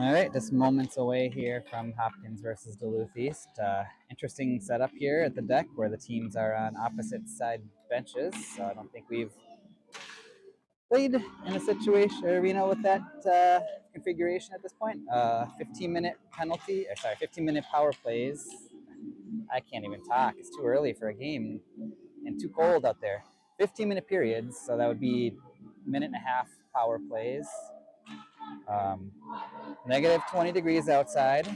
All right, just moments away here from Hopkins versus Duluth East. Interesting setup here at the deck where the teams are on opposite side benches. So I don't think we've played in a situation arena with that configuration at this point. 15-minute penalty, 15-minute power plays. I can't even talk. It's too early for a game and too cold out there. 15-minute periods, so that would be a minute and a half power plays. Negative 20 degrees outside,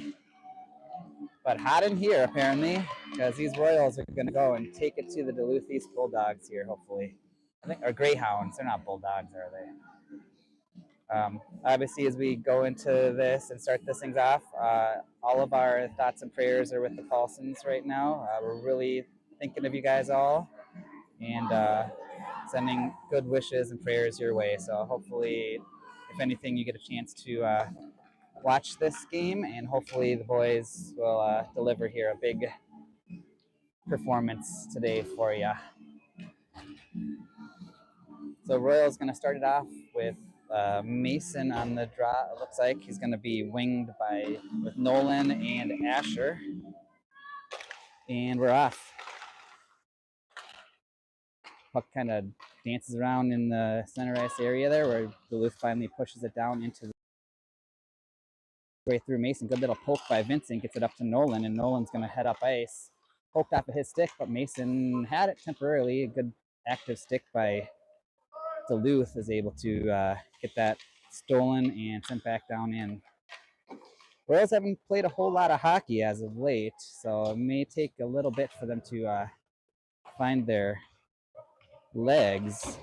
but hot in here apparently, because these Royals are going to go and take it to the Duluth East Bulldogs here, hopefully. I think, or Greyhounds. They're not Bulldogs, are they? Obviously, as we go into this and start this things off, all of our thoughts and prayers are with the Paulsons right now. We're really thinking of you guys all and sending good wishes and prayers your way. So hopefully, if anything, you get a chance to watch this game, and hopefully the boys will deliver here a big performance today for you. So Royal's going to start it off with Mason on the draw. It looks like he's going to be winged with Nolan and Asher. And we're off. Puck kind of dances around in the center ice area there where Duluth finally pushes it down into the way through Mason. Good little poke by Vincent, gets it up to Nolan, and Nolan's going to head up ice. Poked off of his stick, but Mason had it temporarily. A good active stick by Duluth is able to get that stolen and sent back down in. Royals haven't played a whole lot of hockey as of late, so it may take a little bit for them to find their legs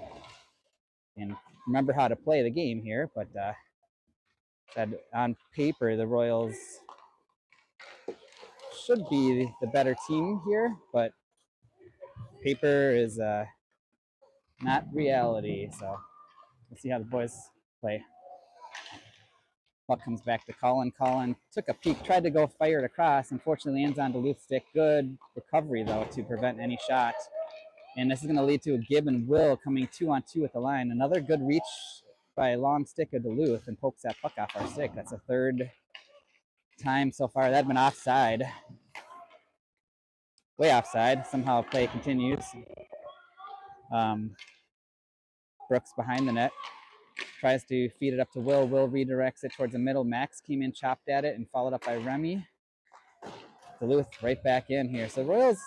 and remember how to play the game here. But on paper, the Royals should be the better team here, but paper is not reality. So let's see how the boys play. Puck comes back to Colin. Colin took a peek, tried to go fire it across. Unfortunately, lands on Duluth stick. Good recovery, though, to prevent any shot. And this is going to lead to a Gibb and Will coming 2-on-2 at the line. Another good reach by a long stick of Duluth and pokes that puck off our stick. That's the third time so far. That'd been offside. Way offside. Somehow play continues. Brooks behind the net. Tries to feed it up to Will. Will redirects it towards the middle. Max came in, chopped at it, and followed up by Remy. Duluth right back in here. So Royals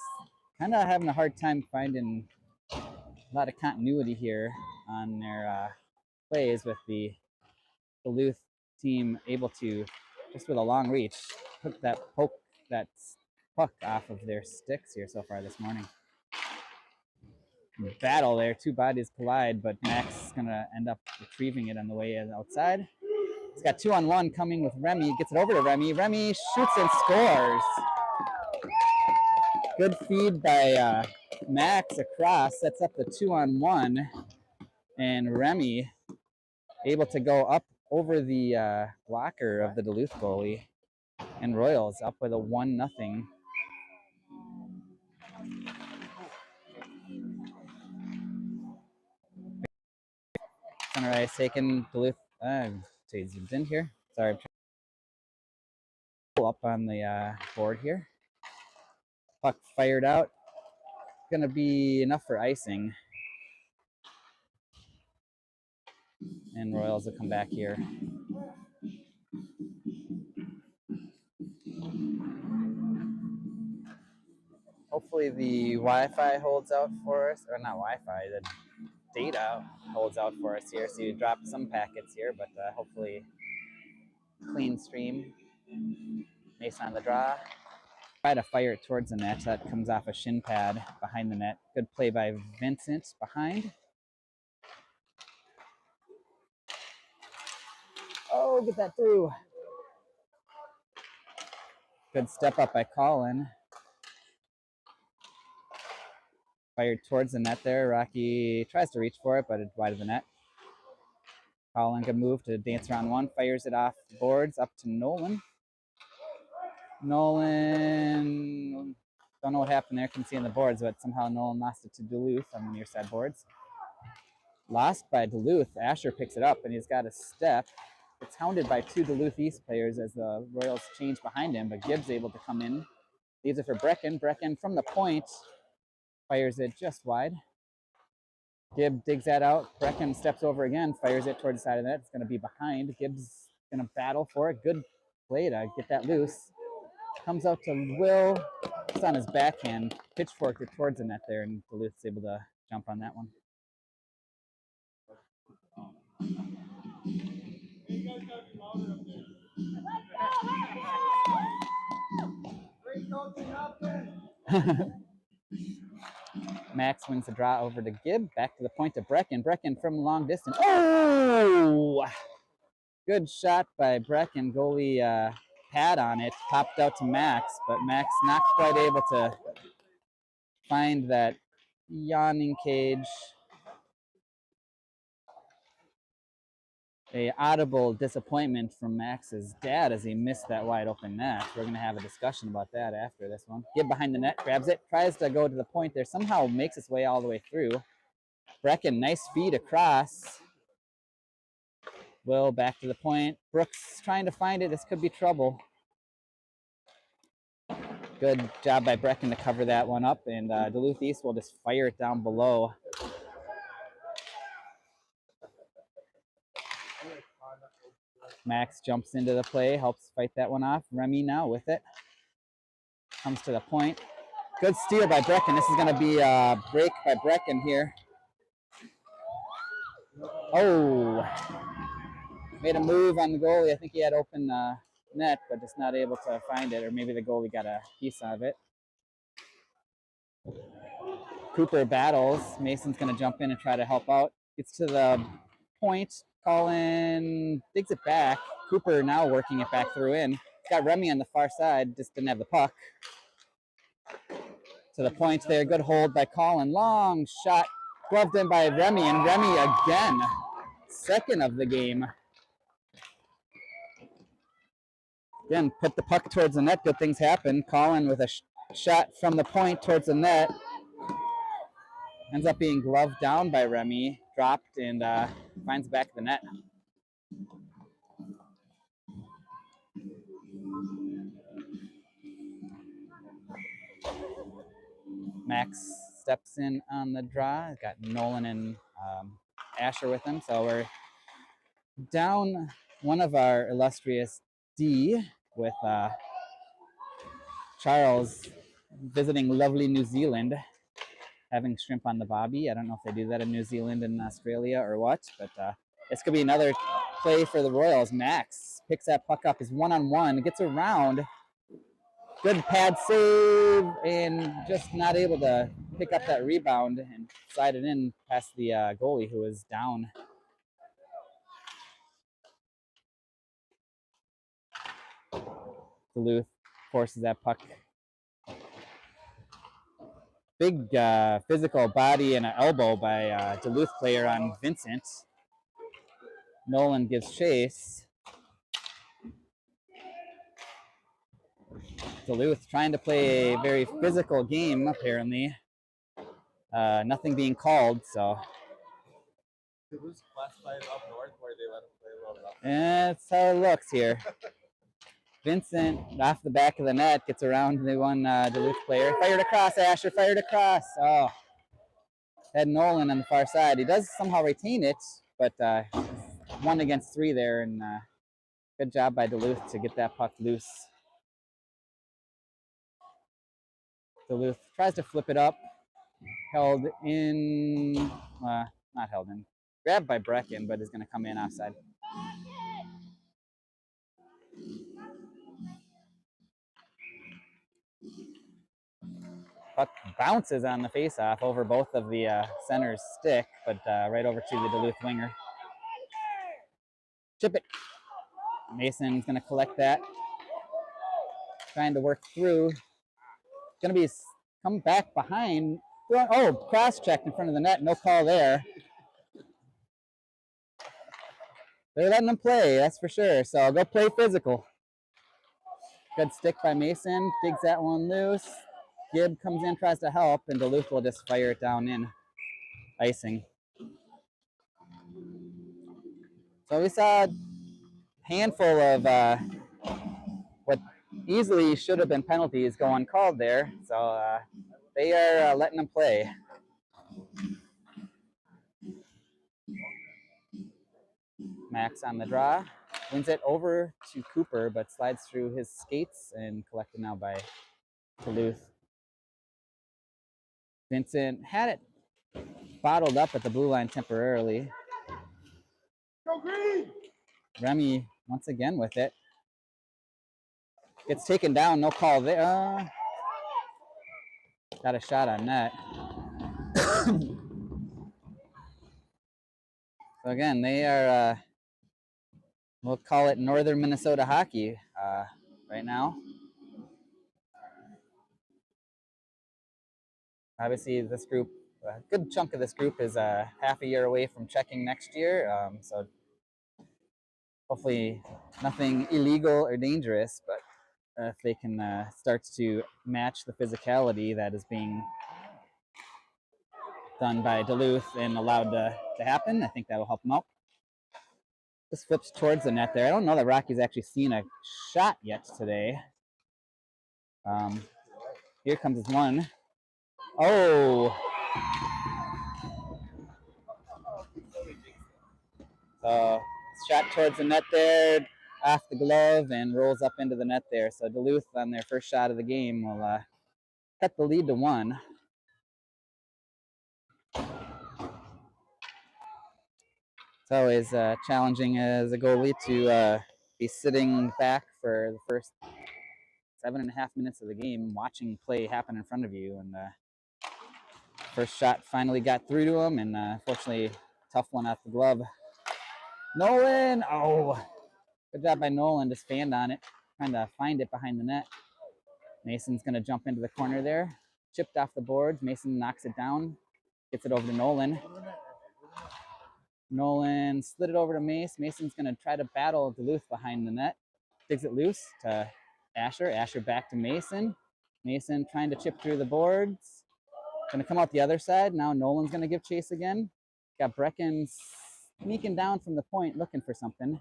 kind of having a hard time finding a lot of continuity here on their plays, with the Duluth team able to, just with a long reach, poke that puck off of their sticks here so far this morning. Battle there, two bodies collide, but Max is going to end up retrieving it on the way outside. He's got 2-on-1 coming with Remy, gets it over to Remy. Remy shoots and scores. Good feed by Max across, sets up the 2-on-1, and Remy able to go up over the blocker of the Duluth goalie, and Royals up with a 1-0. Center ice taken. Duluth. Zoomed in here. Sorry. Up on the board here. Puck fired out. Gonna be enough for icing. And Royals will come back here. Hopefully the Wi-Fi holds out for us, or not Wi-Fi, the data holds out for us here. So you dropped some packets here, but hopefully clean stream. Mason on the draw. Try to fire it towards the net. That comes off a shin pad behind the net. Good play by Vincent behind. Oh, get that through. Good step up by Colin. Fired towards the net there. Rocky tries to reach for it, but it's wide of the net. Colin can move to dance around one. Fires it off the boards up to Nolan. Nolan, don't know what happened there. Couldn't see on the boards, but somehow Nolan lost it to Duluth on the near side boards. Lost by Duluth. Asher picks it up, and he's got a step. It's hounded by two Duluth East players as the Royals change behind him, but Gibbs able to come in. Leaves it for Brecken. Brecken from the point fires it just wide. Gibbs digs that out. Brecken steps over again, fires it towards the side of the net. It's going to be behind. Gibbs going to battle for it. Good play to get that loose. Comes out to Will. It's on his backhand. Pitchforked it towards the net there, and Duluth's able to jump on that one. Max wins the draw over to Gibb. Back to the point to Brecken. Brecken from long distance. Oh! Good shot by Brecken. Goalie pad on it. Popped out to Max, but Max not quite able to find that yawning cage. A audible disappointment from Max's dad as he missed that wide open net. We're going to have a discussion about that after this one. Gibb behind the net, grabs it, tries to go to the point there, somehow makes its way all the way through. Brecken, nice feed across. Will back to the point. Brooks trying to find it. This could be trouble. Good job by Brecken to cover that one up, and Duluth East will just fire it down below. Max jumps into the play, helps fight that one off. Remy now with it. Comes to the point. Good steal by Brecken. This is going to be a break by Brecken here. Oh, made a move on the goalie. I think he had open net, but just not able to find it, or maybe the goalie got a piece of it. Cooper battles. Mason's going to jump in and try to help out. Gets to the point. Colin digs it back. Cooper now working it back through in. Got Remy on the far side, just didn't have the puck. To the point there, good hold by Colin. Long shot, gloved in by Remy, and Remy again. Second of the game. Again, put the puck towards the net, good things happen. Colin with a shot from the point towards the net. Ends up being gloved down by Remy, dropped, and finds back the net. Max steps in on the draw. Got Nolan and Asher with him. So we're down one of our illustrious D with Charles visiting lovely New Zealand, having shrimp on the bobby. I don't know if they do that in New Zealand and Australia or what, but this could be another play for the Royals. Max picks that puck up, is one-on-one, gets around. Good pad save, and just not able to pick up that rebound and slide it in past the goalie who was down. Duluth forces that puck. Big physical body and an elbow by Duluth player on Vincent. Nolan gives chase. Duluth trying to play a very physical game, apparently. Nothing being called, so. Duluth's classified up north where they let them play a little rough. That's how it looks here. Vincent, off the back of the net, gets around the one Duluth player. Fired across, Asher, fired across. Oh, had Nolan on the far side. He does somehow retain it, but 1 against 3 there, and good job by Duluth to get that puck loose. Duluth tries to flip it up. Held in, not held in. Grabbed by Brecken, but is going to come in offside. Puck bounces on the faceoff over both of the center's stick, but right over to the Duluth winger. Chip it. Mason's going to collect that. Trying to work through. Going to be come back behind. Oh, cross-checked in front of the net. No call there. They're letting them play, that's for sure. So go play physical. Good stick by Mason. Digs that one loose. Gibb comes in, tries to help, and Duluth will just fire it down in. Icing. So we saw handful of what easily should have been penalties go uncalled there. So they are letting them play. Max on the draw. Wins it over to Cooper, but slides through his skates and collected now by Duluth. Vincent had it bottled up at the blue line temporarily. Go green! Remy once again with it. Gets taken down, no call there. Got a shot on net. So again, they are, we'll call it Northern Minnesota hockey right now. Obviously, this group, a good chunk of this group is half a year away from checking next year. So hopefully nothing illegal or dangerous, but if they can start to match the physicality that is being done by Duluth and allowed to happen, I think that will help them out. This flips towards the net there. I don't know that Rocky's actually seen a shot yet today. Here comes his one. Oh! Shot towards the net there, off the glove, and rolls up into the net there. So Duluth, on their first shot of the game, will cut the lead to 1. It's always challenging as a goalie to be sitting back for the first 7.5 minutes of the game, watching play happen in front of you. And first shot finally got through to him, and unfortunately, tough one off the glove. Nolan! Oh! Good job by Nolan to stand on it, trying to find it behind the net. Mason's going to jump into the corner there. Chipped off the boards. Mason knocks it down, gets it over to Nolan. Nolan slid it over to Mace. Mason's going to try to battle Duluth behind the net. Digs it loose to Asher. Asher back to Mason. Mason trying to chip through the boards. Going to come out the other side. Now Nolan's going to give chase again. Got Brecken sneaking down from the point looking for something.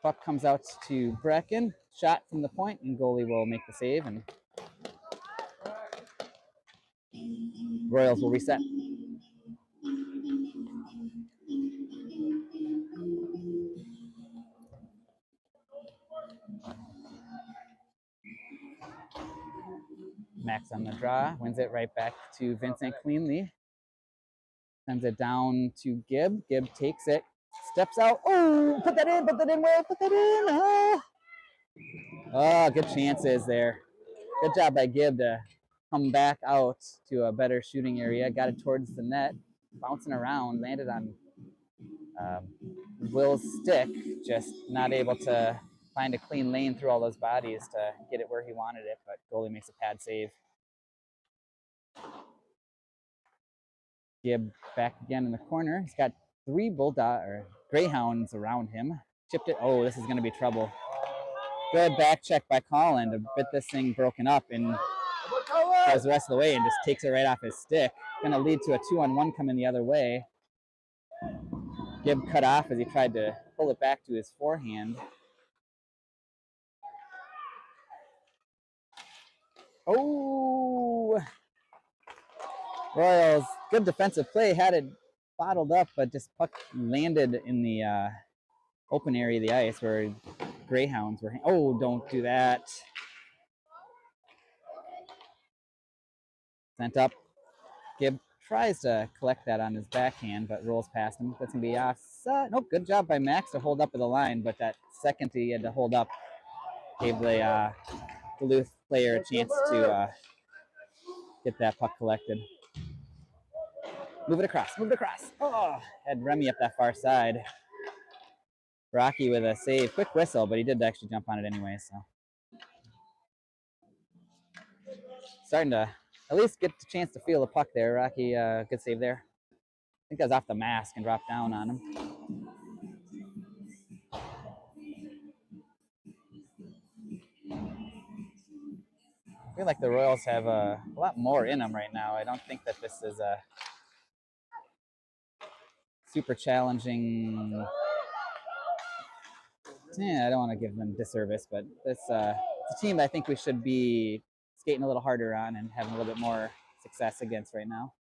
Puck comes out to Brecken. Shot from the point, and goalie will make the save. And Royals will reset. Max on the draw, wins it right back to Vincent cleanly. Sends it down to Gibb. Gibb takes it, steps out. Oh, put that in, Will, put that in. Oh, good chances there. Good job by Gibb to come back out to a better shooting area. Got it towards the net, bouncing around, landed on Will's stick, just not able to find a clean lane through all those bodies to get it where he wanted it, but goalie makes a pad save. Gibb back again in the corner. He's got 3 bulldog or greyhounds around him. Chipped it. Oh, this is going to be trouble. Good back check by Colin to get this thing broken up and goes the rest of the way and just takes it right off his stick. Going to lead to a 2-on-1 coming the other way. Gibb cut off as he tried to pull it back to his forehand. Oh! Royals, good defensive play, had it bottled up, but just puck landed in the open area of the ice where Greyhounds were. Oh, don't do that. Sent up. Gibb tries to collect that on his backhand, but rolls past him. That's going to be offside. Nope, good job by Max to hold up at the line, but that second he had to hold up gave the Duluth player a chance to get that puck collected. Move it across. Oh, had Remy up that far side. Rocky with a save. Quick whistle, but he did actually jump on it anyway, so. Starting to at least get the chance to feel the puck there. Rocky, good save there. I think that was off the mask and dropped down on him. I feel like the Royals have a lot more in them right now. I don't think that this is a super challenging I don't want to give them disservice, but it's a team that I think we should be skating a little harder on and having a little bit more success against right now.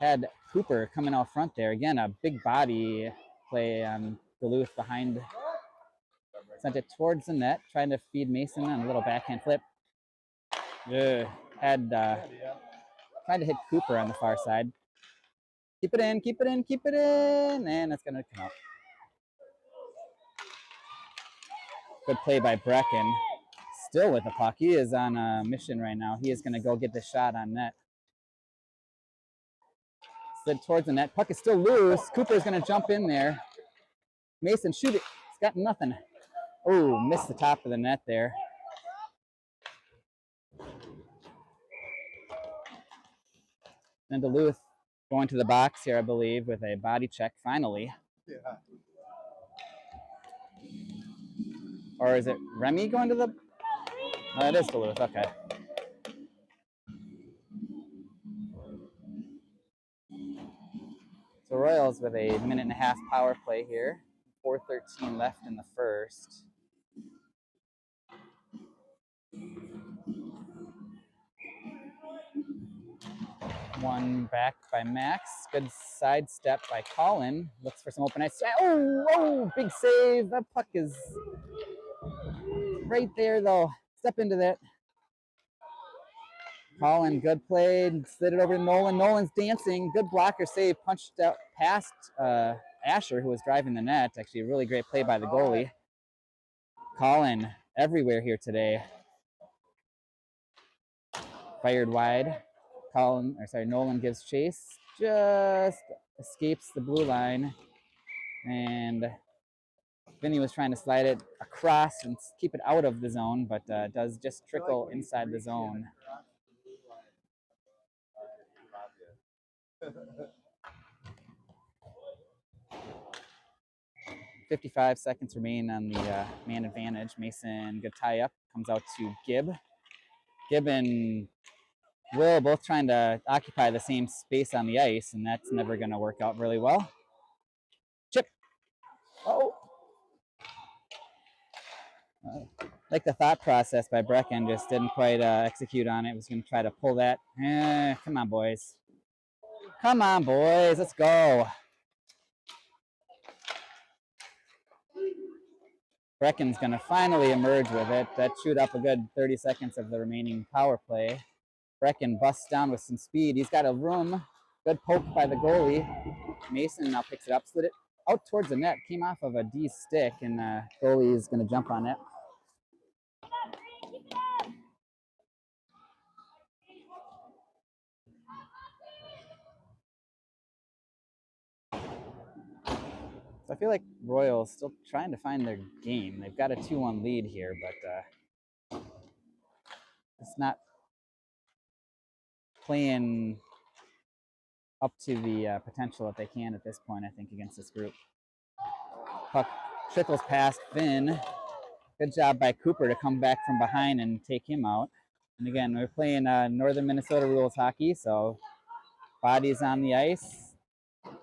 Had Cooper coming out front there. Again, a big body play on Duluth behind. Sent it towards the net, trying to feed Mason on a little backhand flip. Had trying to hit Cooper on the far side. Keep it in, keep it in, keep it in, and it's going to come out. Good play by Brecken. Still with the puck. He is on a mission right now. He is going to go get the shot on net. Slid towards the net. Puck is still loose. Cooper is going to jump in there. Mason, shoot it. He's got nothing. Oh, missed the top of the net there. And Duluth going to the box here, I believe, with a body check finally. Yeah. Or is it Remy going to the... Oh, it is Duluth. Okay. So Royals with a 1.5-minute power play here. 4:13 left in the first. One back by Max. Good sidestep by Colin. Looks for some open ice. Oh, big save. That puck is right there, though. Step into that. Colin, good play. Slid it over to Nolan. Nolan's dancing. Good blocker save. Punched out past Asher, who was driving the net. Actually, a really great play by the goalie. Colin, everywhere here today. Fired wide. Nolan gives chase. Just escapes the blue line. And Vinny was trying to slide it across and keep it out of the zone, but does just trickle inside the zone. 55 seconds remain on the man advantage. Mason, good tie up, comes out to Gibb. Gibb and Will both trying to occupy the same space on the ice, and that's never going to work out really well. Chip. Oh. Like the thought process by Brecken just didn't quite execute on it. Was going to try to pull that. Come on, boys. Come on, boys. Let's go. Brecken's going to finally emerge with it. That chewed up a good 30 seconds of the remaining power play. Brecken busts down with some speed. He's got a room. Good poke by the goalie. Mason now picks it up, slid it out towards the net. Came off of a D stick, and goalie is going to jump on it. So I feel like Royals still trying to find their game. They've got a 2-1 lead here, but it's not playing up to the potential that they can at this point, I think, against this group. Puck trickles past Finn. Good job by Cooper to come back from behind and take him out. And again, we're playing Northern Minnesota rules hockey, so bodies on the ice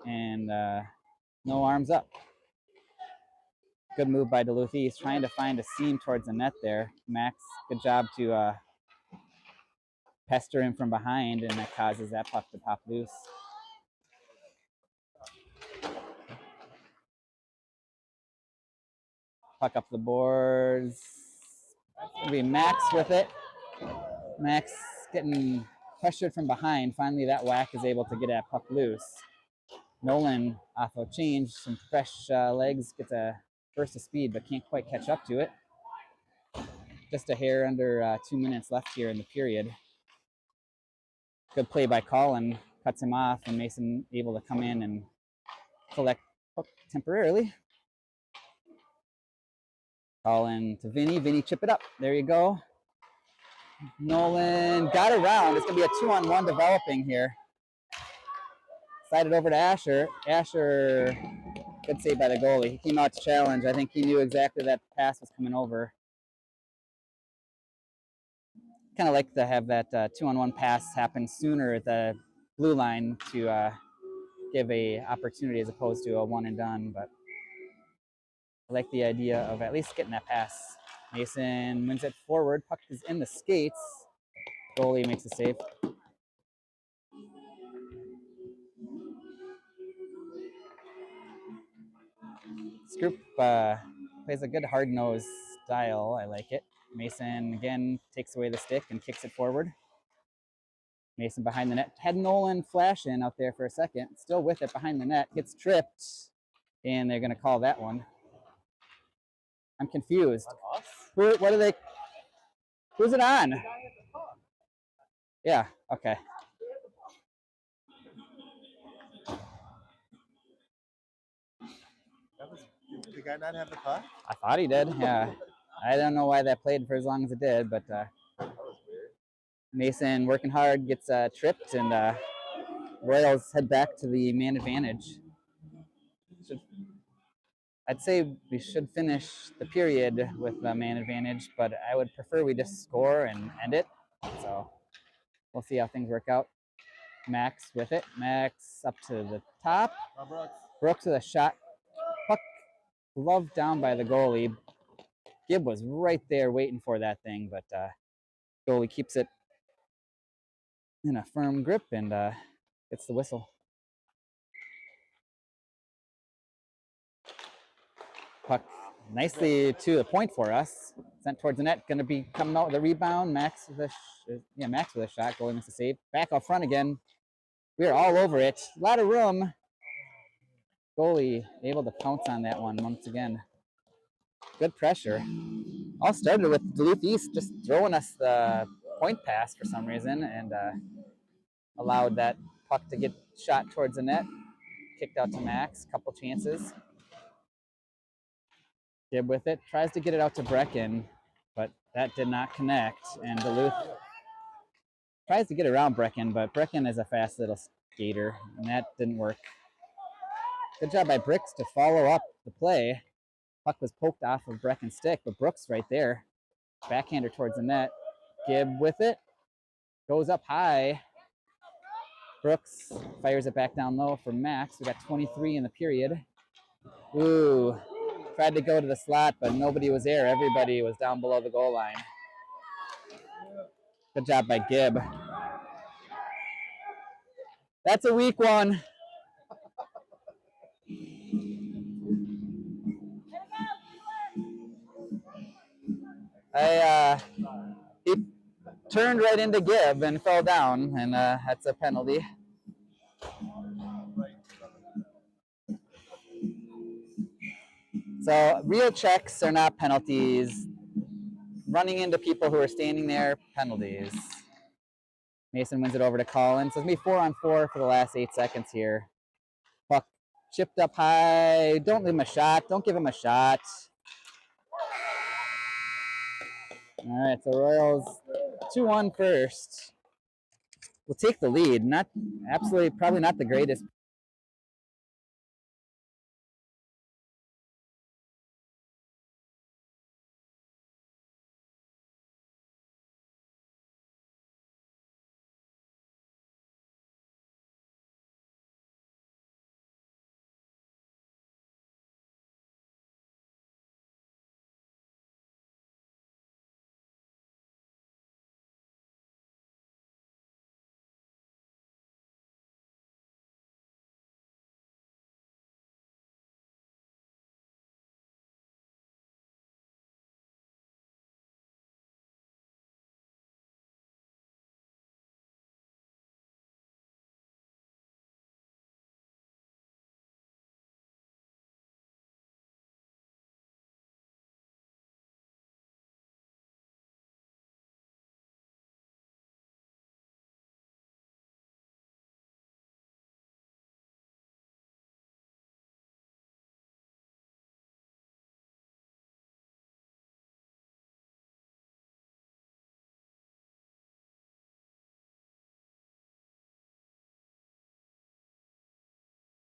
and no arms up. Good move by Duluth East, trying to find a seam towards the net there. Max, good job to pester him from behind, and that causes that puck to pop loose. Puck up the boards. It'll be Max with it. Max getting pressured from behind. Finally, that whack is able to get that puck loose. Nolan off a change, some fresh legs, gets a burst of speed, but can't quite catch up to it. Just a hair under 2 minutes left here in the period. Good play by Colin, cuts him off, and Mason able to come in and collect puck temporarily. Colin to Vinny. Vinny, chip it up. There you go. Nolan got around. It's going to be a 2-on-1 developing here. Slide it over to Asher. Asher, good save by the goalie. He came out to challenge. I think he knew exactly that pass was coming over. Kind of like to have that 2-on-1 pass happen sooner at the blue line to give a opportunity as opposed to a one and done. But I like the idea of at least getting that pass. Mason wins it forward. Puck is in the skates. Goalie makes a save. This group plays a good hard-nosed style. I like it. Mason again takes away the stick and kicks it forward. Mason behind the net. Had Nolan flashing out there for a second. Still with it behind the net. Gets tripped. And they're going to call that one. I'm confused. What are they? Who's it on? Yeah, okay. Did the guy not have the puck? I thought he did, yeah. I don't know why that played for as long as it did, but That was weird. Mason working hard gets tripped, and Royals head back to the man advantage. I'd say we should finish the period with the man advantage, but I would prefer we just score and end it. So we'll see how things work out. Max with it. Max up to the top. Brooks with a shot. Puck gloved down by the goalie. Gibb was right there waiting for that thing, but goalie keeps it in a firm grip and gets the whistle. Puck nicely to the point for us. Sent towards the net. Going to be coming out with a rebound. Max with a shot. Goalie makes a save. Back out front again. We are all over it. A lot of room. Goalie able to pounce on that one once again. Good pressure. All started with Duluth East just throwing us the point pass for some reason and allowed that puck to get shot towards the net. Kicked out to Max. Couple chances. Gibb with it. Tries to get it out to Brecken, but that did not connect. And Duluth tries to get around Brecken, but Brecken is a fast little skater, and that didn't work. Good job by Bricks to follow up the play. Puck was poked off of Brecken's stick, but Brooks right there. Backhander towards the net. Gibb with it. Goes up high. Brooks fires it back down low for Max. We got 23 in the period. Ooh. Tried to go to the slot, but nobody was there. Everybody was down below the goal line. Good job by Gibb. That's a weak one. He turned right into Gibb and fell down, and that's a penalty. So real checks are not penalties. Running into people who are standing there, penalties. Mason wins it over to Collins. So it's going to be 4-on-4 for the last 8 seconds here. Puck chipped up high. Don't leave him a shot. Don't give him a shot. All right, so Royals 2-1 first. We'll take the lead. Not absolutely, probably not the greatest.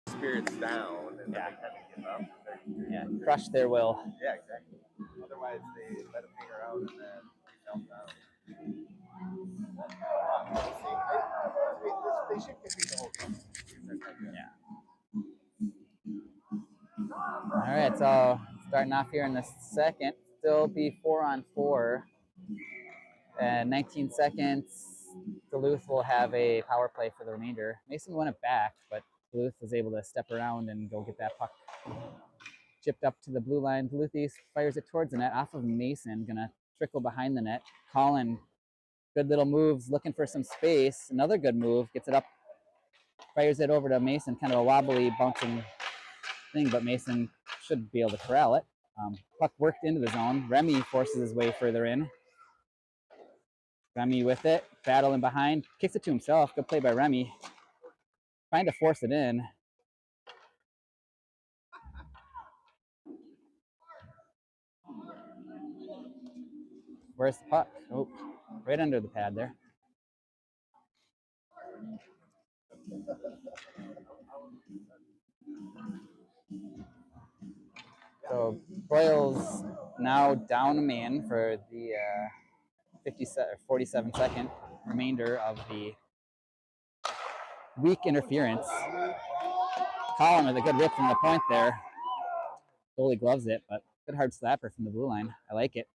Spirits down and Yeah. they kind of give up. Yeah, crush their will. Yeah, exactly. Otherwise, they let them hang around and then they fell down. They should compete the whole game. Yeah. All right, so Starting off here in the second, still be 4-on-4. And 19 seconds, Duluth will have a power play for the remainder. Mason won it back, but Duluth was able to step around and go get that puck chipped up to the blue line. Duluth East fires it towards the net off of Mason, gonna trickle behind the net. Colin, good little moves, looking for some space. Another good move, gets it up, fires it over to Mason, kind of a wobbly, bouncing thing, but Mason should be able to corral it. Puck worked into the zone. Remy forces his way further in. Remy with it, battling behind, kicks it to himself. Good play by Remy. Trying to force it in. Where's the puck? Oh, right under the pad there. So Royals now down a man for the 47-second remainder of the weak interference. Colin with a good rip from the point there. Goalie gloves it, but good hard slapper from the blue line. I like it.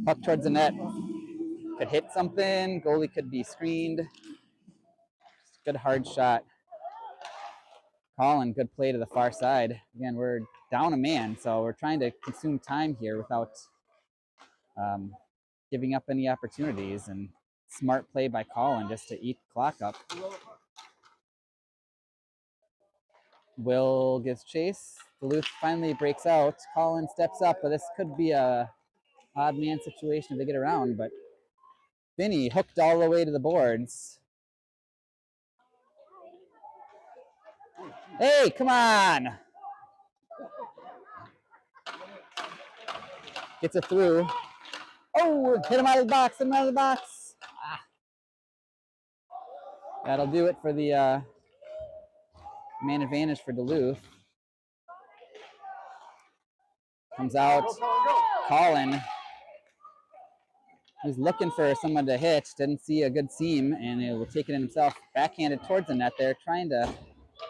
Puck towards the net. Could hit something. Goalie could be screened. Good hard shot. Colin, good play to the far side. Again, we're down a man, so we're trying to consume time here without giving up any opportunities. And smart play by Colin just to eat the clock up. Will gives chase. Duluth finally breaks out. Colin steps up, but this could be a odd man situation if they get around. But Finney hooked all the way to the boards. Hey, come on! Gets it through. Oh, hit him out of the box, hit him out of the box. Ah. That'll do it for the man advantage for Duluth. Comes out, Colin. He's looking for someone to hit, didn't see a good seam, and he will take it in himself. Backhanded towards the net there, trying to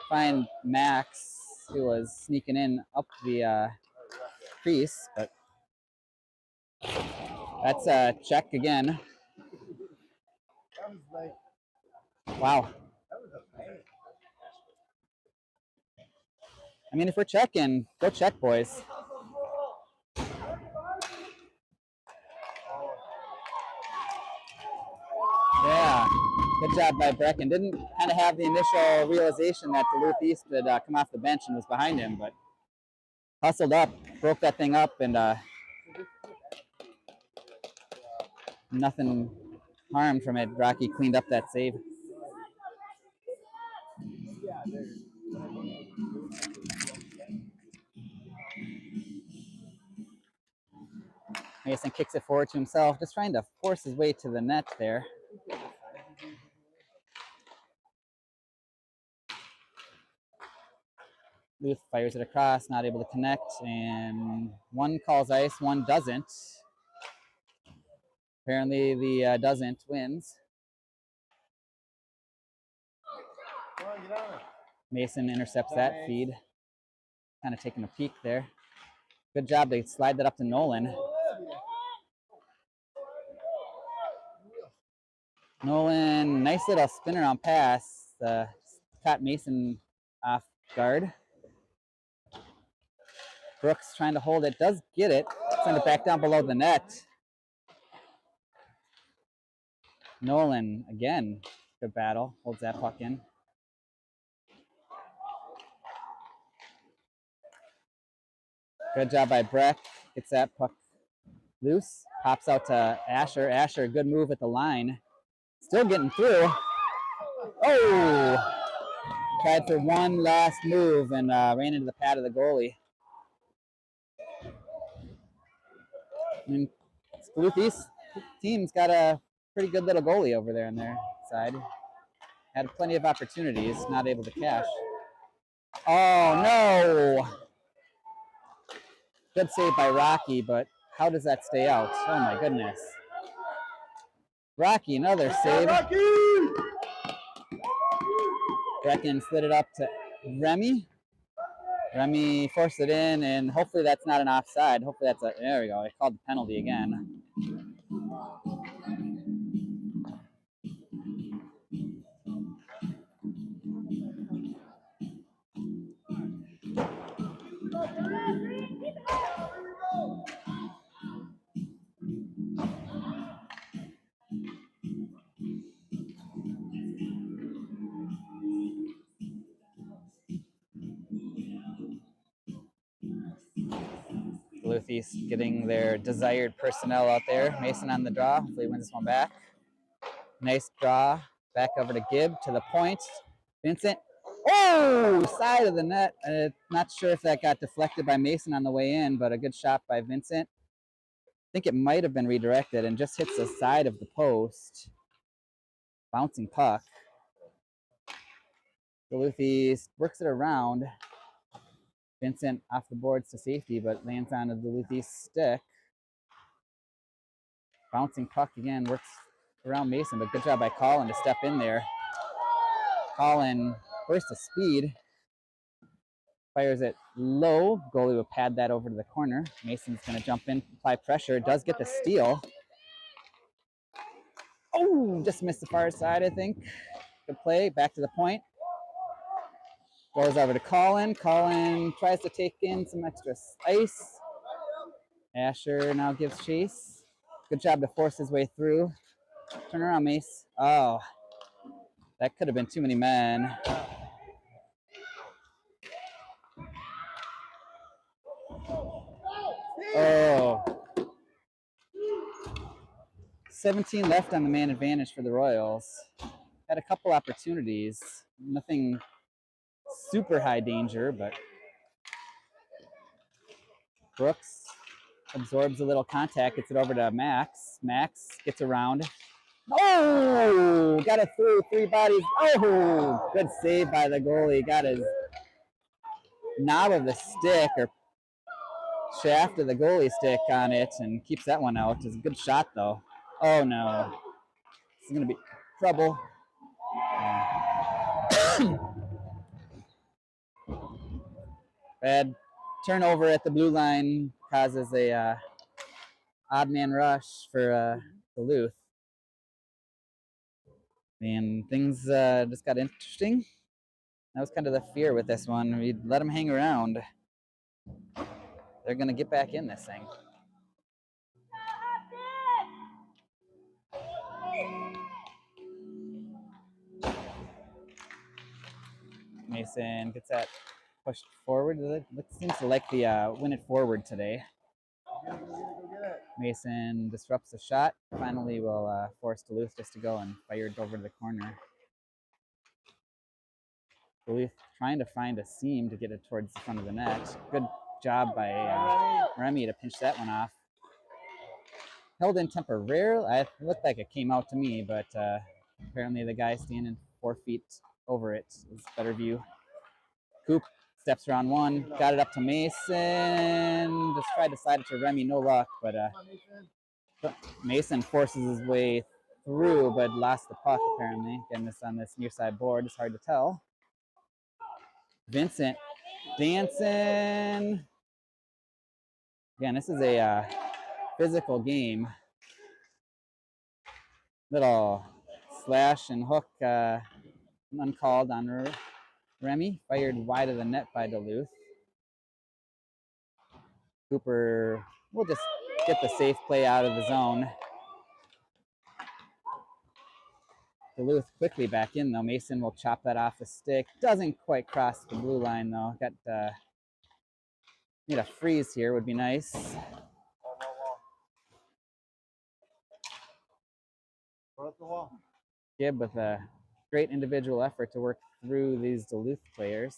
find Max, who was sneaking in up the crease, but that's a check again. Wow. I mean, if we're checking, go check, boys. Yeah, good job by Brecken. Didn't kind of have the initial realization that Duluth East had come off the bench and was behind him, but hustled up, broke that thing up, and nothing harmed from it. Rocky cleaned up that save. Mason kicks it forward to himself, just trying to force his way to the net there. Duluth fires it across, not able to connect, and one calls ice, one doesn't. Apparently the doesn't wins. Mason intercepts that feed. Kind of taking a peek there. Good job, they slide that up to Nolan. Nolan, nice little spin around pass. Caught Mason off guard. Brooks trying to hold it, does get it. Send it back down below the net. Nolan, again, good battle. Holds that puck in. Good job by Breck. Gets that puck loose. Pops out to Asher. Asher, good move at the line. Still getting through. Oh! Tried for one last move and ran into the pad of the goalie. I mean, Duluth East team's got a pretty good little goalie over there on their side. Had plenty of opportunities, not able to cash. Oh, no! Good save by Rocky, but how does that stay out? Oh, my goodness. Rocky, another save. Brecken slid it up to Remy. Remy forced it in, and hopefully that's not an offside. Hopefully that's a, there we go. I called the penalty again. Duluth East getting their desired personnel out there. Mason on the draw. Hopefully he wins this one back. Nice draw. Back over to Gibb to the point. Vincent. Oh, side of the net. Not sure if that got deflected by Mason on the way in, but a good shot by Vincent. I think it might have been redirected and just hits the side of the post. Bouncing puck. Duluth East works it around. Vincent off the boards to safety, but lands on the Duluth East stick. Bouncing puck again, works around Mason, but good job by Colin to step in there. Colin, burst of speed, fires it low. Goalie will pad that over to the corner. Mason's going to jump in, apply pressure, does get the steal. Oh, just missed the far side, I think. Good play, back to the point. Goes over to Colin. Colin tries to take in some extra ice. Asher now gives chase. Good job to force his way through. Turn around, Mace. Oh, that could have been too many men. Oh. 17 left on the man advantage for the Royals. Had a couple opportunities. Nothing super high danger, but Brooks absorbs a little contact, gets it over to Max. Max gets around. Oh, got it through 3 bodies. Oh, good save by the goalie. Got his knob of the stick or shaft of the goalie stick on it and keeps that one out. It's a good shot though. Oh no, this is gonna be trouble. Bad turnover at the blue line causes a odd man rush for Duluth. And things just got interesting. That was kind of the fear with this one. We'd let them hang around. They're going to get back in this thing. Mason gets that pushed forward. It seems to like the win it forward today. Mason disrupts the shot. Finally will force Duluth just to go and fire it over to the corner. Duluth trying to find a seam to get it towards the front of the net. Good job by Remy to pinch that one off. Held in temporarily. It looked like it came out to me, but apparently the guy standing 4 feet over it is better view. Coop steps around one, got it up to Mason. Just tried to slide it to Remy, no luck, but Mason forces his way through, but lost the puck apparently. Getting this on this near side board, it's hard to tell. Vincent dancing. Again, this is a physical game. Little slash and hook uncalled on Remy. Fired wide of the net by Duluth. Cooper will just get the safe play out of the zone. Duluth quickly back in though. Mason will chop that off the stick. Doesn't quite cross the blue line though. Got need a freeze here would be nice. Gibb with a great individual effort to work through these Duluth players.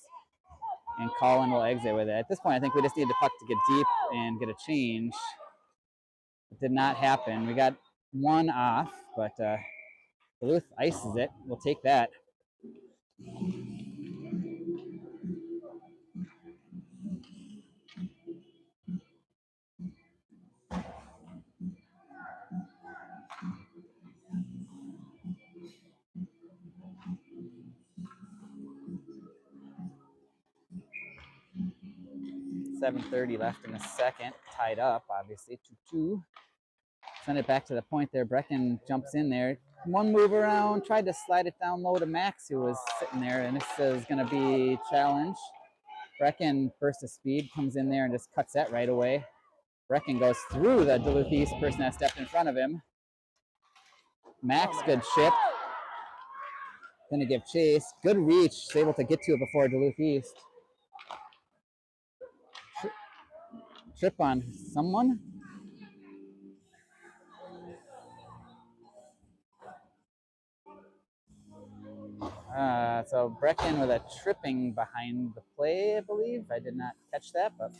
And Colin will exit with it. At this point, I think we just need the puck to get deep and get a change. It did not happen. We got one off, but Duluth ices it. We'll take that. 7:30 left in the second. Tied up, obviously, 2-2. Send it back to the point there. Brecken jumps in there. One move around, tried to slide it down low to Max, who was sitting there, and this is going to be challenge. Brecken, burst of speed, comes in there and just cuts that right away. Brecken goes through the Duluth East person that stepped in front of him. Max, good chip. Gonna give chase. Good reach. He's able to get to it before Duluth East. Trip on someone. So Brecken with a tripping behind the play, I believe. I did not catch that, but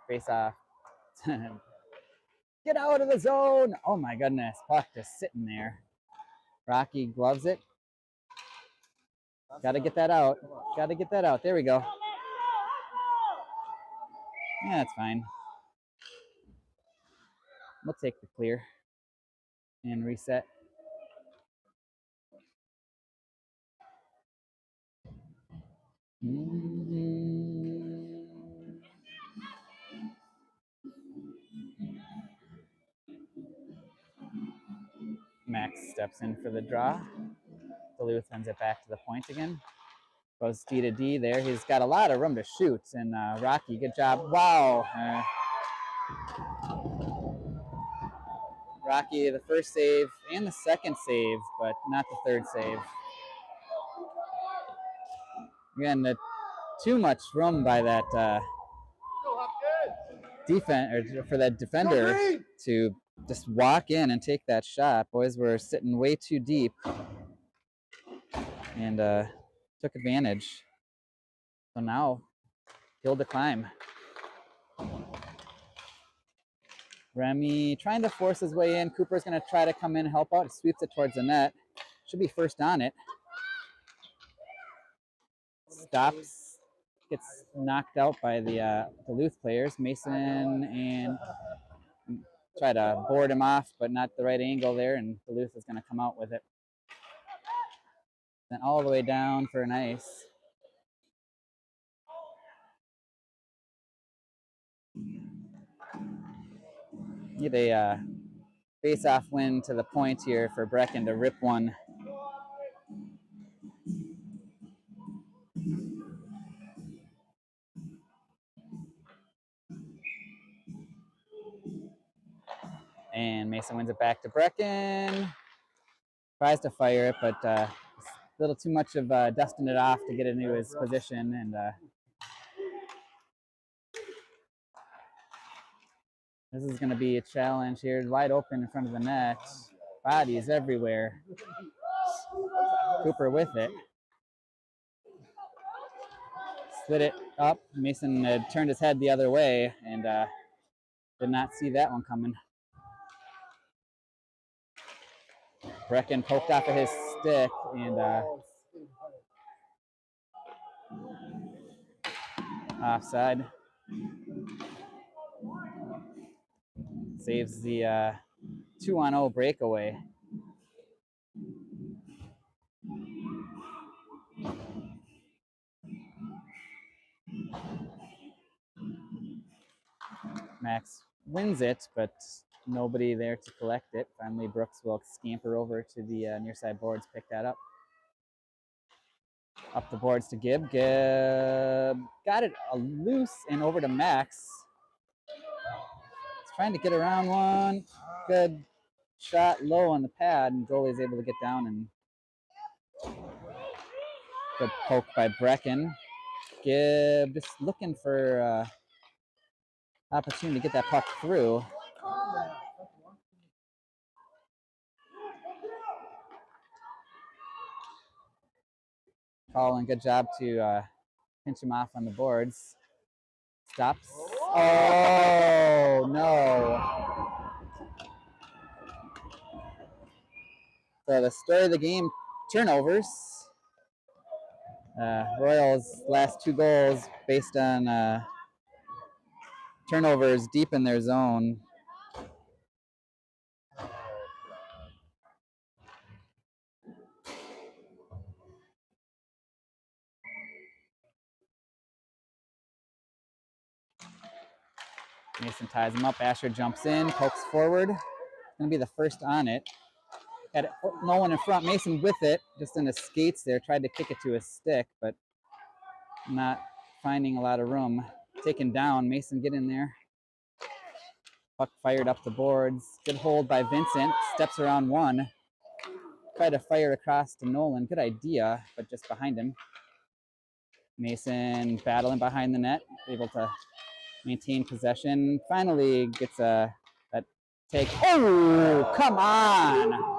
face off. Get out of the zone. Oh my goodness. Puck just sitting there. Rocky gloves it. Got to get that out. Got to get that out. There we go. Yeah, that's fine. We'll take the clear and reset. Max steps in for the draw. Duluth sends it back to the point again. Goes D to D there. He's got a lot of room to shoot. And Rocky, good job. Wow. Rocky, the first save and the second save, but not the third save. Again, too much room by that defense, or for that defender to just walk in and take that shot. Boys were sitting way too deep and took advantage. So now, hill to climb. Remy trying to force his way in. Cooper's going to try to come in and help out. He sweeps it towards the net. Should be first on it. Stops. Gets knocked out by the Duluth players. Mason and try to board him off, but not the right angle there, and Duluth is going to come out with it. Then all the way down for an ice. Need a face-off win to the point here for Brecken to rip one. And Mason wins it back to Brecken. Tries to fire it, but a little too much of dusting it off to get into his position. And this is going to be a challenge here. Wide open in front of the net. Bodies everywhere. Cooper with it. Slid it up. Mason had turned his head the other way and did not see that one coming. Brecken poked off of his stick and offside. Saves the 2-on-0 breakaway. Max wins it, but nobody there to collect it. Finally, Brooks will scamper over to the near side boards, pick that up. Up the boards to Gibb. Gibb got it loose and over to Max. He's trying to get around one. Good shot low on the pad, and goalie's able to get down, and good poke by Brecken. Gibb just looking for opportunity to get that puck through. Colin, good job to pinch him off on the boards. Stops. Oh, no. So the story of the game, turnovers. Royals' last 2 goals based on turnovers deep in their zone. Mason ties him up. Asher jumps in, pokes forward. Gonna be the first on it. Had Nolan in front. Mason with it, just in his skates there. Tried to kick it to his stick, but not finding a lot of room. Taken down. Mason, get in there. Puck fired up the boards. Good hold by Vincent. Steps around one. Tried to fire across to Nolan. Good idea, but just behind him. Mason battling behind the net, able to maintain possession. Finally gets that take. Oh, come on!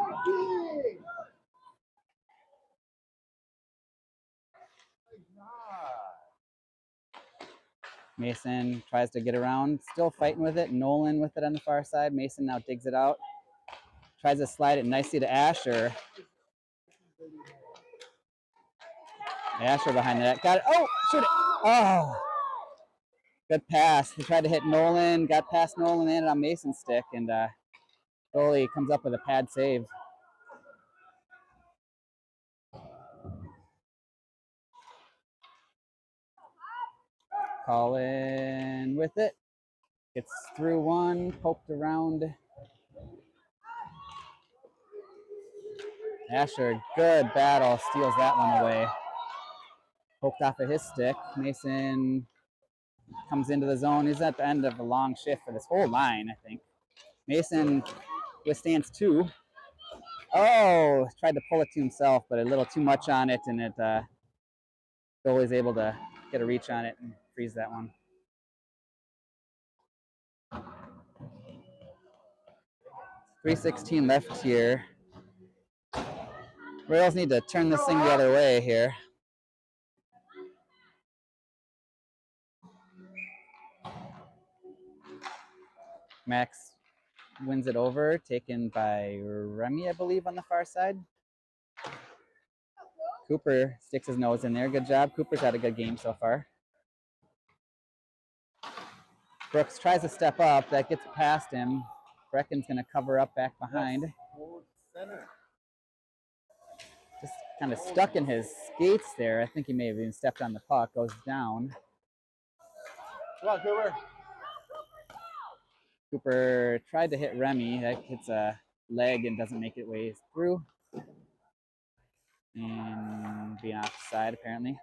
Mason tries to get around, still fighting with it. Nolan with it on the far side. Mason now digs it out. Tries to slide it nicely to Asher. Asher behind the net. Got it. Oh, shoot it. Oh, good pass. He tried to hit Nolan. Got past Nolan, landed on Mason's stick, and goalie comes up with a pad save. Colin with it. Gets through one, poked around. Asher, good battle, steals that one away. Poked off of his stick. Mason comes into the zone. He's at the end of a long shift for this whole line, I think. Mason withstands two. Oh, tried to pull it to himself, but a little too much on it, and it goalie's able to get a reach on it and freeze that one. .316 left here. Royals need to turn this thing the other way here. Max wins it over, taken by Remy, I believe, on the far side. Cooper sticks his nose in there. Good job. Cooper's had a good game so far. Brooks tries to step up. That gets past him. Brecken's going to cover up back behind. Just kind of stuck in his skates there. I think he may have even stepped on the puck. Goes down. Come on, Cooper. Cooper tried to hit Remy. That hits a leg and doesn't make it way through. And being offside, apparently.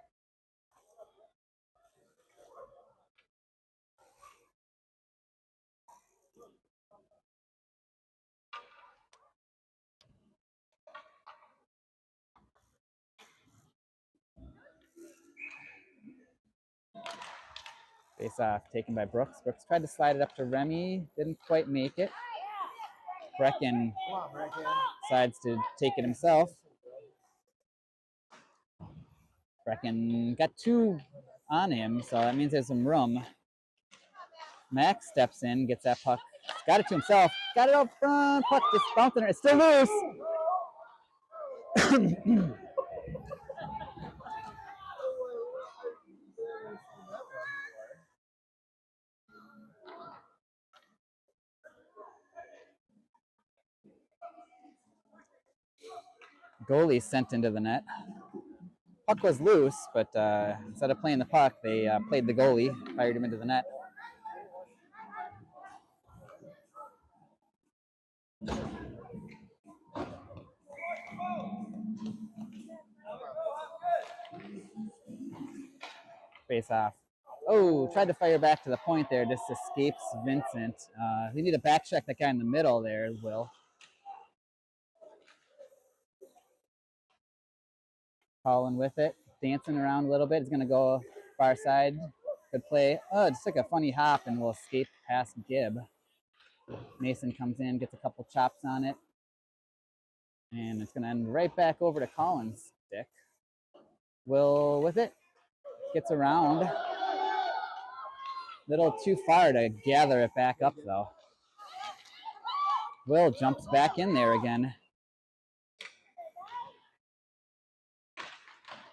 Face off taken by Brooks. Brooks tried to slide it up to Remy. Didn't quite make it. Brecken decides to take it himself. Brecken got two on him, so that means there's some room. Max steps in, gets that puck. Got it to himself. Got it up front. Puck just bouncing. It's still loose. Goalie sent into the net. Puck was loose, but instead of playing the puck, they played the goalie, fired him into the net. Face off. Oh, tried to fire back to the point there, just escapes Vincent. They need to back check that guy in the middle there, Will. Colin with it, dancing around a little bit. He's going to go far side. Good play. Oh, just took a funny hop and will escape past Gibb. Mason comes in, gets a couple chops on it. And it's going to end right back over to Colin's stick. Will with it. Gets around. Little too far to gather it back up, though. Will jumps back in there again.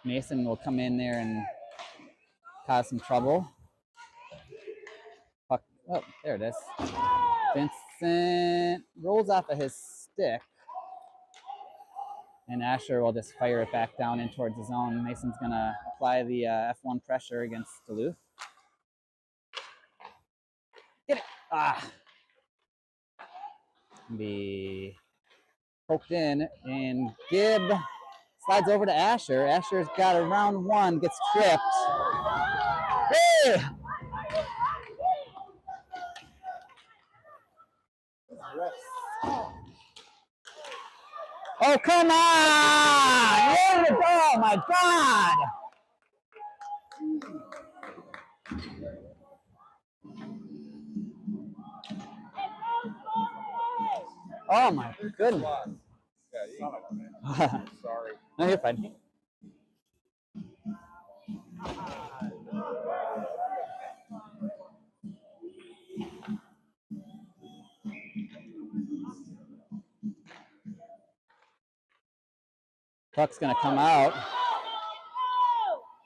Mason will come in there and cause some trouble. Puck. Oh, there it is. Vincent rolls off of his stick. And Asher will just fire it back down in towards the zone. Mason's going to apply the F1 pressure against Duluth. Get it. Be poked in, and Gibb slides over to Asher. Asher's got a round one, gets tripped. Hey! Oh, come on! Oh, my God! Oh, my goodness. Sorry. No, you're fine. Puck's going to come out.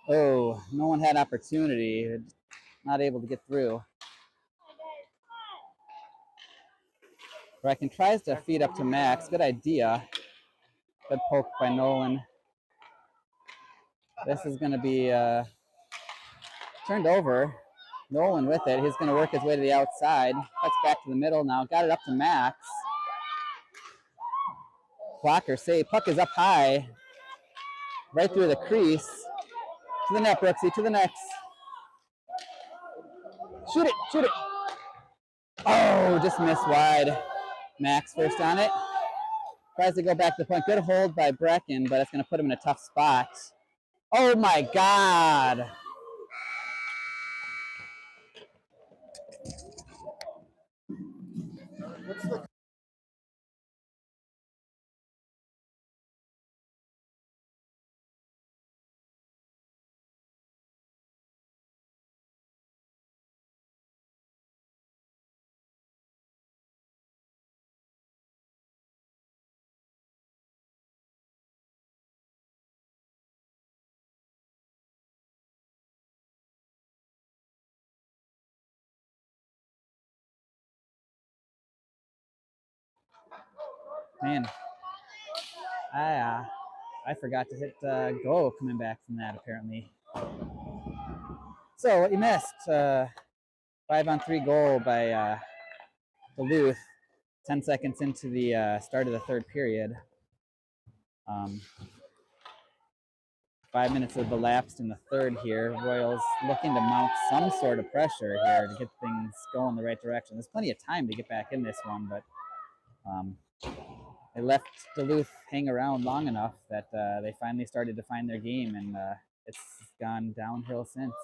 Oh, no one had opportunity. Not able to get through. Brecken tries to feed up to Max. Good idea. Good poke by Nolan. This is going to be turned over. Nolan with it. He's going to work his way to the outside. Cuts back to the middle now. Got it up to Max. Blocker save. Puck is up high. Right through the crease. To the net, Brooksy. To the net. Shoot it. Shoot it. Oh, just missed wide. Max first on it. Tries to go back to the point. Good hold by Brecken, but it's going to put him in a tough spot. Oh, my God. What's the Man, I forgot to hit go coming back from that, apparently. So what you missed, 5-on-3 goal by Duluth, 10 seconds into the start of the third period. 5 minutes have elapsed in the third here. Royals looking to mount some sort of pressure here to get things going the right direction. There's plenty of time to get back in this one, but they left Duluth hang around long enough that they finally started to find their game, and it's gone downhill since.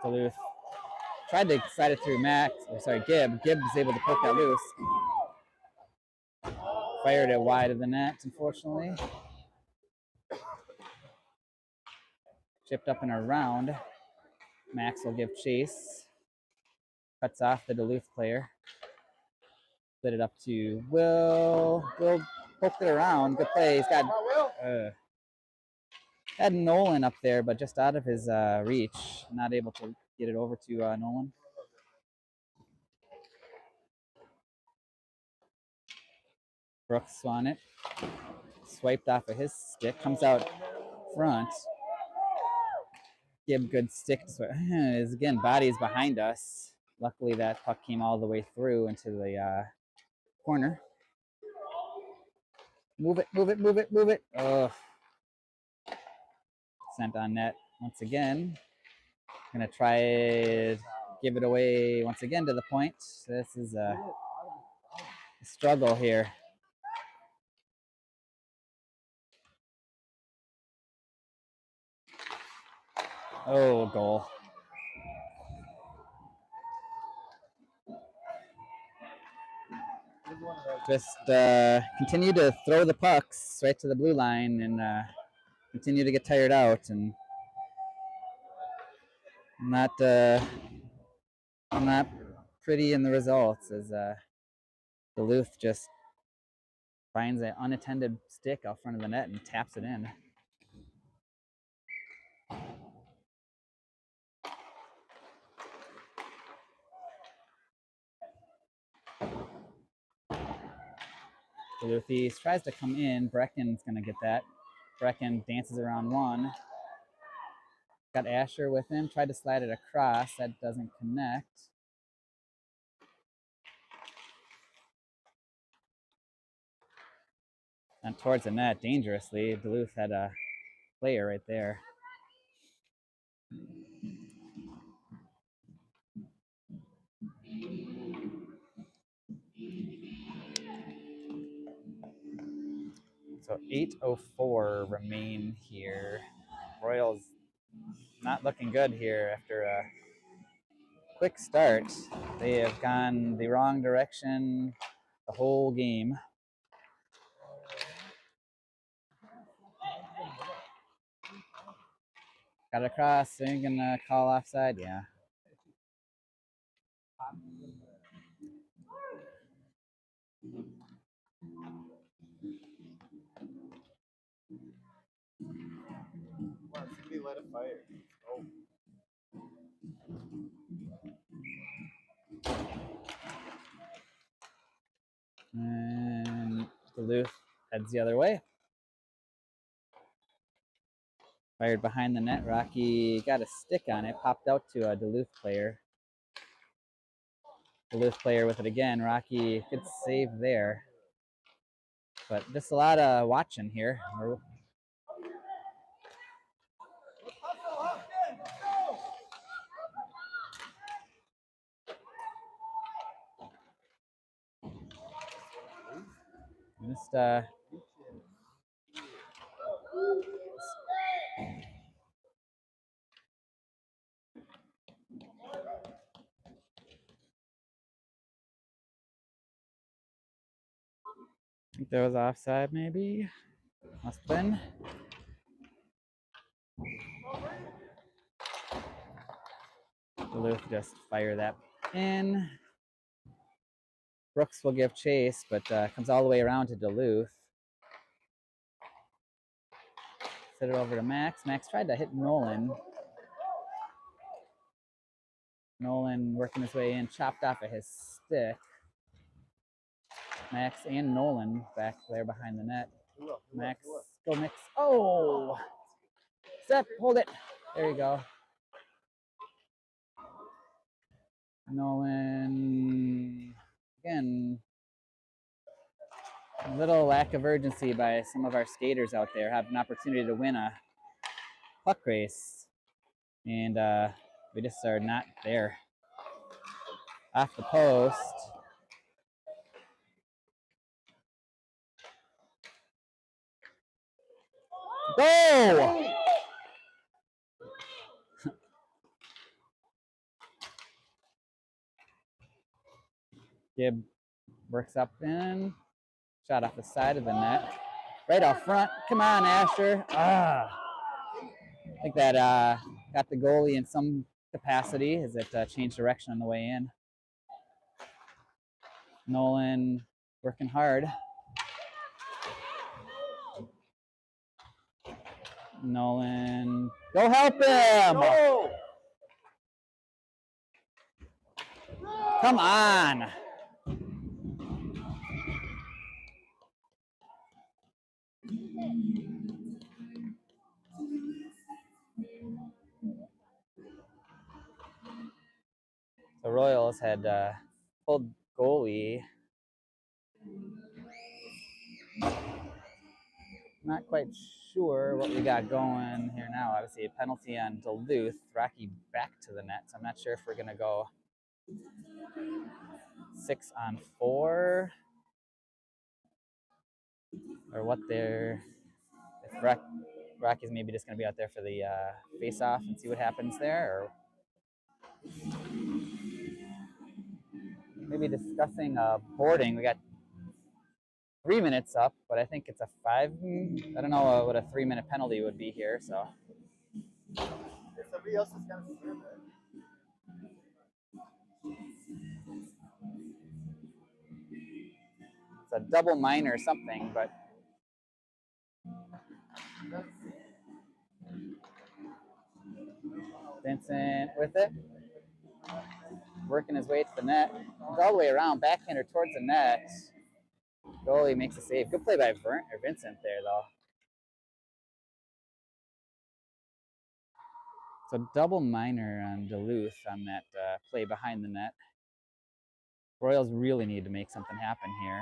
Duluth tried to slide it through Gibb. Gibb was able to poke that loose. Fired it wide of the net, unfortunately. Chipped up and around. Max will give chase. Cuts off the Duluth player. Split it up to Will. Will poked it around. Good play. He's got had Nolan up there, but just out of his reach. Not able to get it over to Nolan. Brooks on it. Swiped off of his stick. Comes out front. Give good stick. Is again, bodies behind us. Luckily, that puck came all the way through into the corner. Move it, move it, move it, move it. Oh. Sent on net once again. Gonna try to give it away once again to the point. This is a struggle here. Oh, goal. Just continue to throw the pucks right to the blue line and continue to get tired out, and not pretty in the results as Duluth just finds an unattended stick out front of the net and taps it in. Duluth East tries to come in. Brecken's going to get that. Brecken dances around one. Got Asher with him. Tried to slide it across. That doesn't connect. And towards the net, dangerously. Duluth had a player right there. So 8:04 remain here. Royals not looking good here after a quick start. They have gone the wrong direction the whole game. Got it across. They're gonna call offside. Yeah. Wow, somebody light a fire. Oh. And Duluth heads the other way. Fired behind the net. Rocky got a stick on it. Popped out to a Duluth player. Duluth player with it again. Rocky, good save there. But just a lot of watching here. Just I think there was offside maybe. Must have been. Duluth just fire that in. Brooks will give chase, but comes all the way around to Duluth. Set it over to Max. Max tried to hit Nolan. Nolan working his way in, chopped off of his stick. Max and Nolan back there behind the net. Max, go Mix. Oh! Step, hold it. There you go. Nolan, again, a little lack of urgency by some of our skaters out there. Have an opportunity to win a puck race. And we just are not there. Off the post. Go! Gibb works up in. Shot off the side of the net. Right out front. Come on, Asher. I think that got the goalie in some capacity as it changed direction on the way in. Nolan working hard. Nolan, go help him! No! Come on! The Royals had pulled goalie. Not quite sure what we got going here now. Obviously, a penalty on Duluth. Rocky back to the net, so I'm not sure if we're going to go 6-on-4 or what they're. If Rocky's maybe just going to be out there for the face-off and see what happens there, or maybe discussing boarding. We got 3 minutes up, but I think it's a 5. I don't know what a 3-minute penalty would be here, so. If somebody else is gonna swim it. It's a double minor or something, but Vincent with it. Working his way to the net. Comes all the way around, backhander towards the net. Goalie makes a save. Good play by Vincent there, though. So double minor on Duluth on that play behind the net. Royals really need to make something happen here.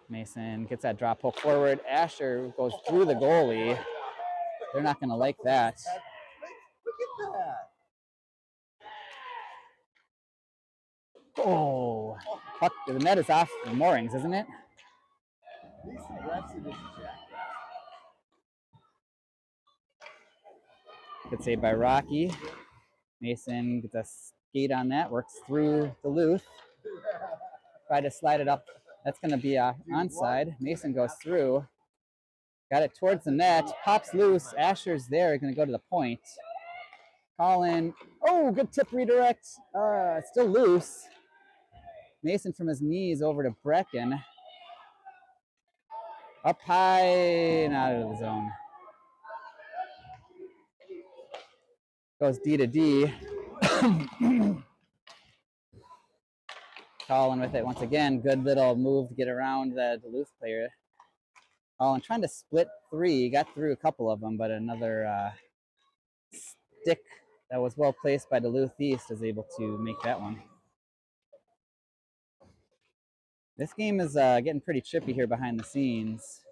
Mason gets that drop poke forward. Asher goes through the goalie. They're not going to like that. Look at that. Oh, puck, the net is off the moorings, isn't it? Good save by Rocky. Mason gets a skate on that, works through Duluth. Try to slide it up. That's going to be onside. Mason goes through. Got it towards the net. Pops loose. Asher's there. Going to go to the point. Colin. Oh, good tip redirect. Still loose. Mason from his knees over to Brecken. Up high and out of the zone. Goes D to D. Colin with it once again. Good little move to get around the Duluth player. Colin trying to split three. Got through a couple of them, but another stick that was well placed by Duluth East is able to make that one. This game is getting pretty chippy here behind the scenes.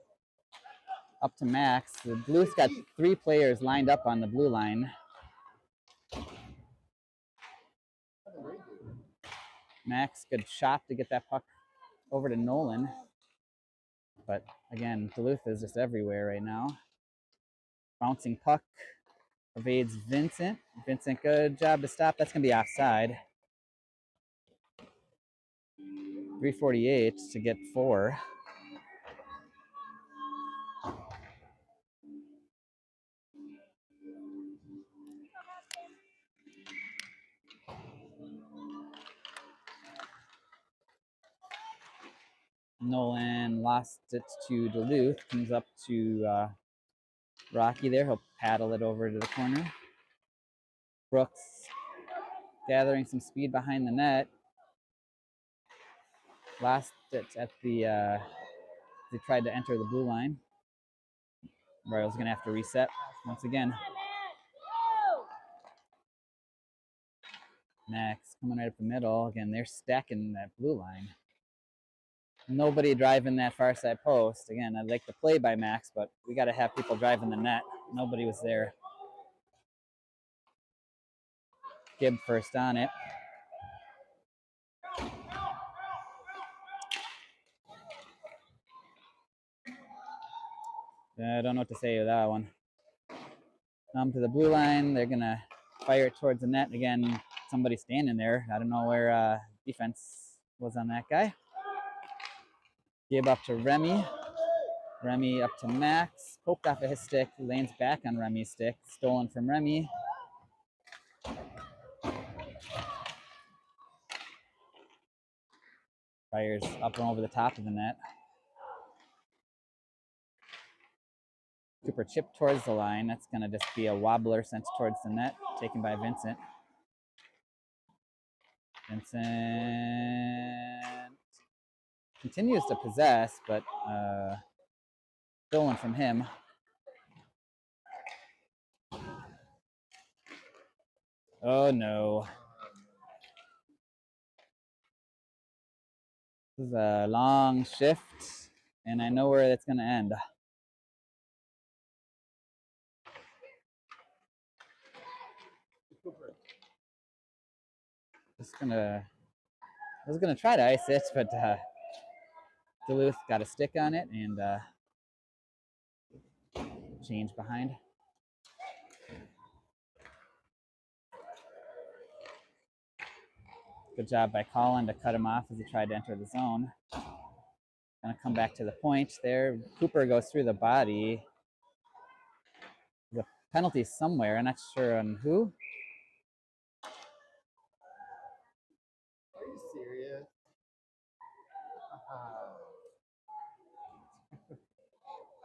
Up to Max. The Blues got 3 players lined up on the blue line. Max, good shot to get that puck over to Nolan. But again, Duluth is just everywhere right now. Bouncing puck. Evades Vincent. Vincent, good job to stop. That's going to be offside. 3:48 to get 4. Nolan lost it to Duluth. Comes up to Rocky there. He'll paddle it over to the corner. Brooks gathering some speed behind the net. Lost it at the, they tried to enter the blue line. Royals going to have to reset once again. Max coming right up the middle. Again, they're stacking that blue line. Nobody driving that far side post. Again, I'd like to play by Max, but we got to have people driving the net. Nobody was there. Gibb first on it. I don't know what to say with that one. Come to the blue line. They're going to fire it towards the net. Again, somebody standing there. I don't know where defense was on that guy. Gibb up to Remy. Remy up to Max. Poked off of his stick. Lanes back on Remy's stick. Stolen from Remy. Fires up and over the top of the net. Cooper chipped towards the line. That's going to just be a wobbler sent towards the net, taken by Vincent. Vincent continues to possess, but stolen from him. Oh no. This is a long shift, and I know where it's going to end. I was gonna try to ice it, but Duluth got a stick on it and change behind. Good job by Colin to cut him off as he tried to enter the zone. Gonna come back to the point there. Cooper goes through the body. The penalty somewhere. I'm not sure on who. Are you serious?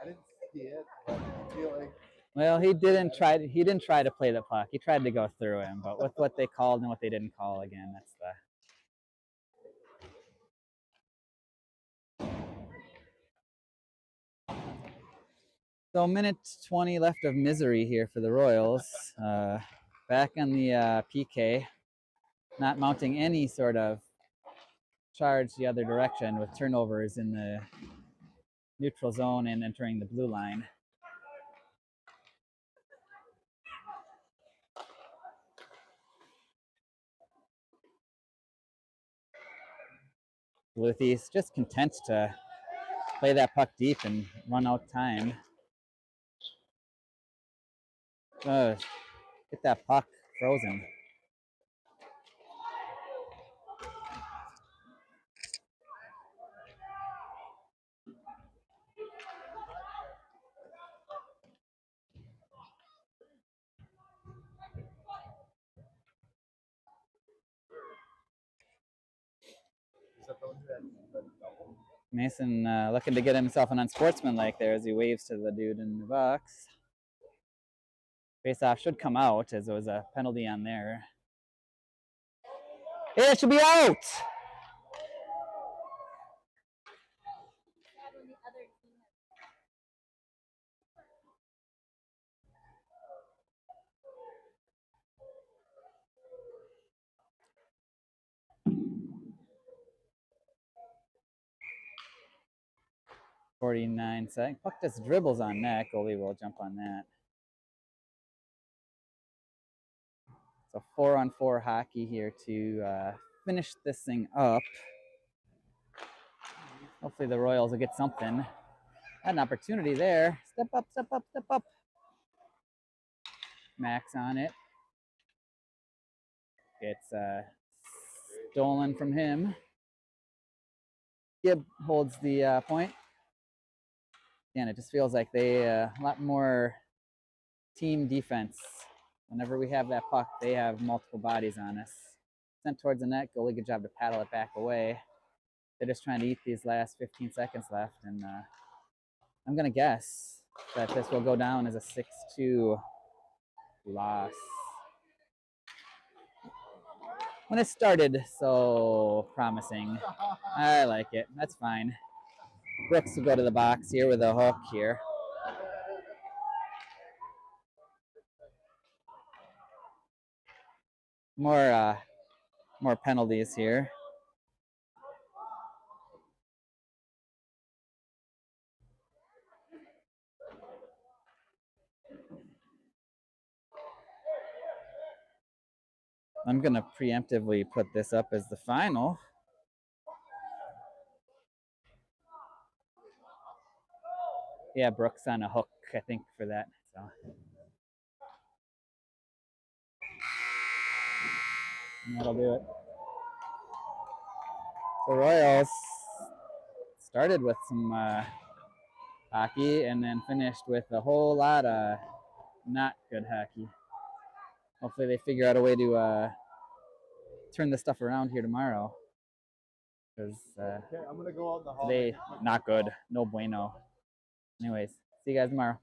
I didn't see it, but I feel like. Well, he didn't try to play the puck. He tried to go through him, but with what they called and what they didn't call, again, that's the So minute 20 left of misery here for the Royals. Back on the PK, not mounting any sort of charge the other direction with turnovers in the neutral zone and entering the blue line. Duluth East just content to play that puck deep and run out time. Get that puck frozen. Mason looking to get himself an unsportsmanlike there as he waves to the dude in the box. Face-off should come out as there was a penalty on there. It should be out! .49 seconds. Puck just dribbles on net. Goalie will jump on that. So 4-on-4 hockey here to finish this thing up. Hopefully the Royals will get something. Had an opportunity there. Step up, step up, step up. Max on it. It's stolen from him. Gibb holds the point. Again, it just feels like they a lot more team defense. Whenever we have that puck, they have multiple bodies on us. Sent towards the net. Goalie, good job to paddle it back away. They're just trying to eat these last 15 seconds left, and I'm gonna guess that this will go down as a 6-2 loss. When it started so promising, I like it. That's fine. Brooks will go to the box here with a hook here. More penalties here. I'm going to preemptively put this up as the final. Yeah, Brooks on a hook, I think, for that. So. And that'll do it. The Royals started with some hockey and then finished with a whole lot of not good hockey. Hopefully they figure out a way to turn this stuff around here tomorrow. Because I'm gonna go out in the hall. today, not good. No bueno. Anyways, see you guys tomorrow.